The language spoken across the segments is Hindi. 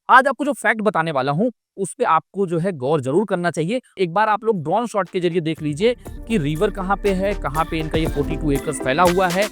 आज आपको जो फैक्ट बताने वाला हूँ, उस पे आपको जो है गौर ज़रूर करना चाहिए। एक बार आप लोग ड्रोन शॉट के ज़रिए देख लीजिए कि रिवर कहाँ पे है, कहाँ पे इनका ये 42 एकड़ फैला हुआ है।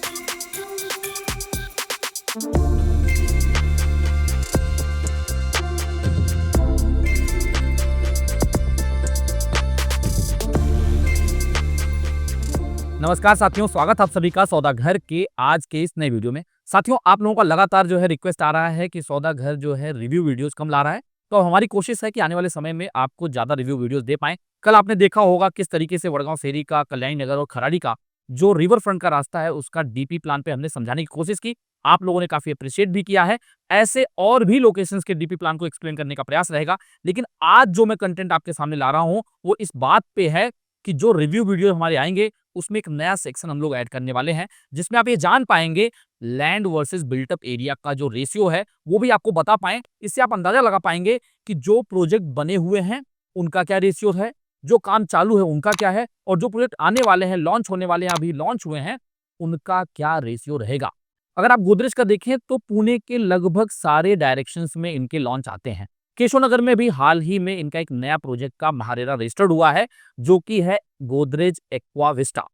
नमस्कार साथियों, स्वागत है आप सभी का सौदा घर के आज के इस नए वीडियो में। साथियों, आप लोगों का लगातार जो है रिक्वेस्ट आ रहा है कि सौदा घर जो है रिव्यू वीडियोस कम ला रहा है। तो हमारी कोशिश है कि आने वाले समय में आपको ज़्यादा रिव्यू वीडियोस दे पाएँ। कल आपने देखा होगा किस तरीके से वडगांव शेरी का, कल्याणी नगर और खराड़ी का जो रिवर फ्रंट का रास्ता है, उसका डीपी प्लान पे हमने समझाने की कोशिश की। आप लोगों ने काफ़ी एप्रिशिएट भी किया है। ऐसे और भी लोकेशंस के डीपी प्लान को एक्सप्लेन करने का प्रयास रहेगा। लेकिन आज जो मैं कंटेंट आपके सामने ला रहा हूँ, वो इस बात पे है कि जो रिव्यू वीडियो हमारे आएँगे उसमें एक नया सेक्शन हम लोग ऐड करने वाले हैं, जिसमें आप ये जान पाएँगे land versus built up area का जो रेशियो है, वो भी आपको बता पाएँ। इससे आप अंदाज़ा लगा पाएँगे कि जो प्रोजेक्ट बने हुए हैं, उनका क्या रेशियो है, जो काम चालू है, उनका क्या है और जो प्रोजेक्ट आने वाले हैं, लॉन्च होने वाले हैं, अभी लॉन्च हुए हैं, उनका क्या रेशियो रहेगा। अगर आप गोदरेज का देखें तो पुणे के लगभग सारे डायरेक्शंस में इनके लॉन्च आते हैं। केशवनगर में भी हाल ही में इनका एक नया प्रोजेक्ट का महारेरा रजिस्टर्ड हुआ है, जो कि है गोदरेज एक्वा विस्टा।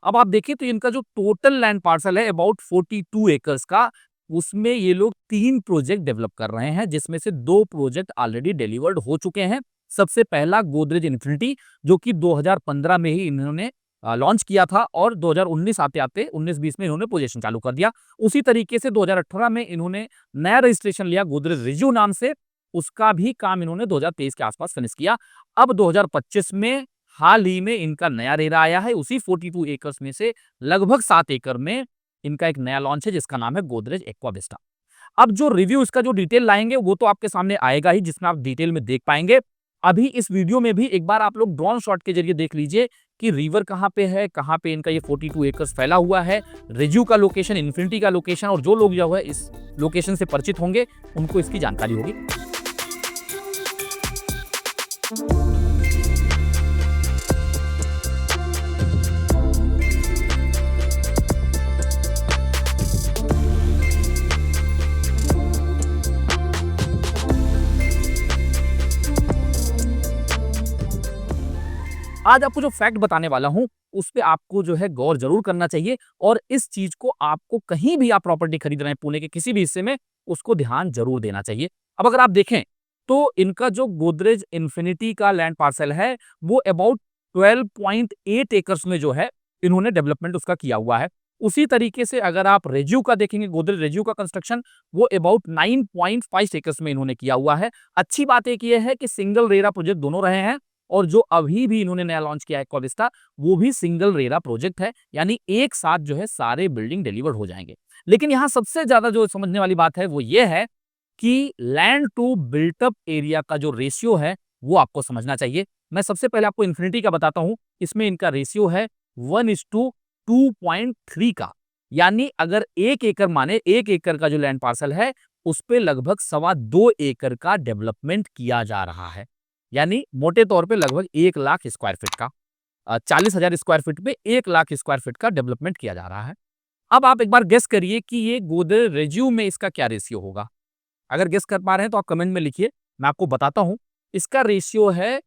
अब आप देखिए तो इनका जो टोटल लैंड पार्सल है अबाउट 42 एकर्स का, उसमें ये लोग 3 प्रोजेक्ट डेवलप कर रहे हैं, जिसमें से 2 प्रोजेक्ट ऑलरेडी डिलीवर्ड हो चुके हैं। सबसे पहला गोदरेज इन्फिनिटी, जो कि 2015 में ही इन्होंने लॉन्च किया था और 2019 आते-आते 19-20 में इन्होंने पोजीशन चालू कर दिया। उसी तरीके से 2018 में इन्होंने नया रजिस्ट्रेशन लिया गोदरेज रिज्यू नाम से, उसका भी काम इन्होंने 2023 के आसपास फिनिश किया। अब 2025 में हाल ही में इनका नया रेरा आया है, उसी 42 एकर्स में से लगभग 7 एकड़ में इनका एक नया लॉन्च है, जिसका नाम है गोदरेज एक्वा विस्टा। अब जो रिव्यू इसका जो डिटेल लाएँगे, वो तो आपके सामने आएगा ही, जिसमें आप डिटेल में देख पाएँगे। अभी इस वीडियो में भी एक बार आप लोग ड्रोन शॉट के ज़रिए देख लीजिए कि रिवर कहाँ पे है, कहाँ पे इनका ये 42 एकर्स फैला हुआ है, रिज्यू का लोकेशन, इन्फिनिटी का लोकेशन, और जो लोग जो है इस लोकेशन से परिचित होंगे, उनको इसकी जानकारी होगी। आज आपको जो फैक्ट बताने वाला हूँ, उस पे आपको जो है गौर ज़रूर करना चाहिए और इस चीज़ को आपको कहीं भी आप प्रॉपर्टी खरीद रहे हैं पुणे के किसी भी हिस्से में, उसको ध्यान ज़रूर देना चाहिए। अब अगर आप देखें, तो इनका जो गोदरेज इन्फिनिटी का लैंड पार्सल है, वो अबाउट 12.8 एकर्स में जो है, इन्होंने डेवलपमेंट उसका किया हुआ है। उसी तरीके से अगर आप रेज्यू का देखेंगे, गोदरेज रेज्यू का कंस्ट्रक्शन, वो अबाउट 9.5 एकर्स में इन्होंने किया हुआ है। अच्छी बात एक ये है कि सिंगल रेरा प्रोजेक्ट दोनों रहे हैं और जो अभी भी इन्होंने नया लॉन्च किया है एक्वा विस्टा, वो भी सिंगल रेरा प्रोजेक्ट है, यानी एक साथ जो है सारे बिल्डिंग डिलीवर्ड हो जाएंगे। लेकिन यहाँ सबसे ज्यादा जो समझने वाली बात है वो ये है कि land to built up area का जो रेशियो है, वो आपको समझना चाहिए। मैं सबसे पहले आपको इन्फिनिटी का बताता हूँ। इसमें इनका रेशियो है 1:2.3 का, यानी अगर 1 एकड़ माने, 1 एकड़ का जो लैंड पार्सल है, उस पे लगभग 2.25 एकड़ का डेवलपमेंट किया जा रहा है। यानी मोटे तौर पे लगभग 1 लाख स्क्वायर फीट का, 40,000 स्क्वायर फीट पे 1 लाख स्क्वायर फीट का डेवलपमेंट किया जा रहा है। अब आप एक बार गेस करिए कि ये गोदरेज रेज्यू में इसका क्या रेशियो होगा। अगर गेस कर पा रहे हैं तो आप कमेंट में लिखिए, मैं आपको बताता हूं। इसका रेशियो है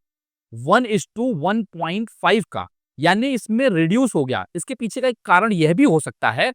1:1.5 का, यानी इसमें रिड्यूस हो गया। इसके पीछे का एक कारण यह भी हो सकता है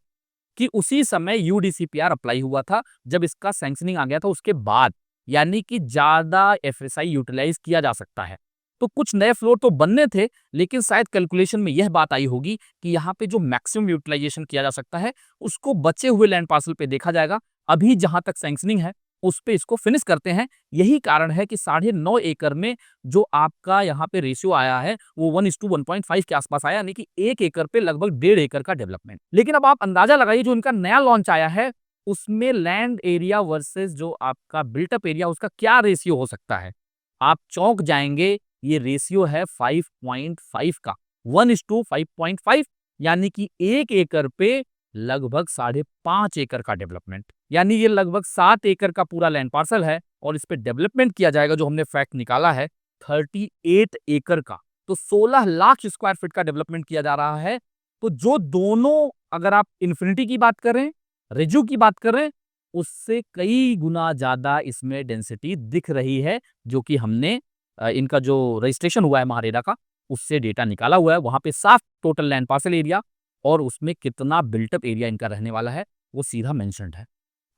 कि उसी समय यूडीसीपीआर अप्लाई हुआ था, जब इसका सैंक्शनिंग आ गया था उसके बाद, यानी कि ज़्यादा एफएसआई यूटिलाइज़ किया जा सकता है। तो कुछ नए फ्लोर तो बनने थे, लेकिन शायद कैलकुलेशन में यह बात आई होगी कि यहाँ पे जो मैक्सिमम यूटिलाइजेशन किया जा सकता है, उसको बचे हुए लैंड पार्सल पे देखा जाएगा। अभी जहाँ तक सैंक्शनिंग है, उस पे इसको फिनिश करते हैं। यही कारण है कि 9.5 एकड़ में जो आपका यहाँ पे रेशियो आया है, वो 1:1.5 के आसपास आया, यानी कि 1 एकड़ पे लगभग 1.5 एकड़ का डेवलपमेंट। लेकिन अब आप अंदाजा लगाइए, जो इनका नया लॉन्च आया है, उसमें लैंड एरिया वर्सेस जो आपका बिल्टअप एरिया, उसका क्या रेशियो हो सकता है। आप चौंक जाएंगे। ये रेशियो है 5.5 का, 1:5.5, यानी कि 1 एकड़ पे लगभग 5.5 एकड़ का डेवलपमेंट। यानी ये लगभग 7 एकड़ का पूरा लैंड पार्सल है और इस पे डेवलपमेंट किया जाएगा, जो हमने फैक्ट निकाला है, 38 एकड़ का। तो 16 लाख स्क्वायर फीट का डेवलपमेंट किया जा रहा है। तो जो दोनों, अगर आप इन्फिनिटी की बात करें, रेज्यू की बात करें, उससे कई गुना ज़्यादा इसमें डेंसिटी दिख रही है, जो कि हमने इनका जो रजिस्ट्रेशन हुआ है महारेरा का, उससे डेटा निकाला हुआ है। वहाँ पे साफ टोटल लैंड पार्सल एरिया और उसमें कितना बिल्ट अप एरिया इनका रहने वाला है, वो सीधा मेंशन्ड है।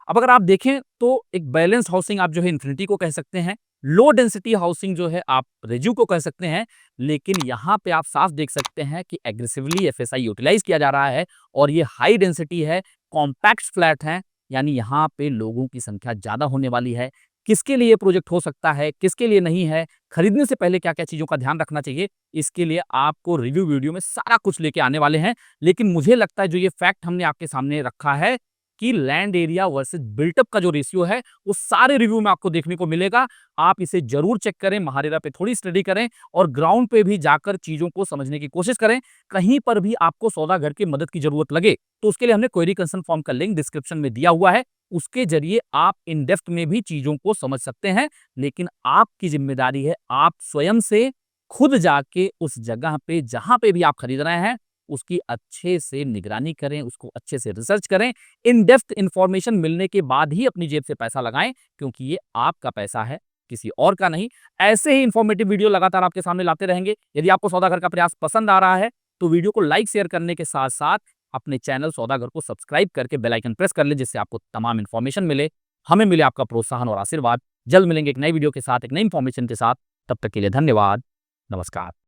अब अगर आप देखें तो एक बैलेंस्ड हाउसिंग आप जो है इन्फिनिटी को कह सकते हैं, लो डेंसिटी हाउसिंग जो है आप रेज्यू को कह सकते हैं, लेकिन यहाँ पे आप साफ देख सकते हैं कि एग्रेसिवली एफएसआई यूटिलाइज किया जा रहा है और ये हाई डेंसिटी है, कॉम्पैक्ट फ्लैट है, यानी यहाँ पे लोगों की संख्या ज़्यादा होने वाली है। किसके लिए ये प्रोजेक्ट हो सकता है, किसके लिए नहीं है, खरीदने से पहले क्या-क्या चीज़ों का ध्यान रखना चाहिए, इसके लिए आपको रिव्यू वीडियो में सारा कुछ लेके आने वाले हैं। लेकिन मुझे लगता है जो ये फैक्ट हमने आपके सामने रखा है कि लैंड एरिया वर्सेस बिल्टअप का जो रेशियो है, वो सारे रिव्यू में आपको देखने को मिलेगा। आप इसे ज़रूर चेक करें, महारेरा पे थोड़ी स्टडी करें और ग्राउंड पे भी जाकर चीज़ों को समझने की कोशिश करें। कहीं पर भी आपको सौदागर की मदद की ज़रूरत लगे, तो उसके लिए हमने क्वेरी कंसर्न फॉर्म का लिंक डिस्क्रिप्शन में दिया हुआ है। उसके ज़रिए आप इन डेप्थ में भी चीज़ों को समझ सकते हैं, लेकिन आपकी ज़िम्मेदारी है, आप स्वयं से खुद जाके उस जगह पे जहाँ पे भी आप खरीद रहे हैं, उसकी अच्छे से निगरानी करें, उसको अच्छे से रिसर्च करें। इन डेप्थ इन्फॉर्मेशन मिलने के बाद ही अपनी जेब से पैसा लगाएँ, क्योंकि ये आपका पैसा है, किसी और का नहीं। ऐसे ही इन्फॉर्मेटिव वीडियो लगातार आपके सामने लाते रहेंगे। यदि आपको सौदागर का प्रयास पसंद आ रहा है, तो वीडियो को लाइक, शेयर करने के साथ-साथ अपने चैनल सौदागर को सब्सक्राइब करके बेल आइकन प्रेस कर लें, जिससे आपको तमाम इन्फॉर्मेशन मिले। हमें मिले आपका प्रोत्साहन और आशीर्वाद। जल्द मिलेंगे एक नई वीडियो के साथ, एक नई इन्फॉर्मेशन के साथ। तब तक के लिए धन्यवाद। नमस्कार।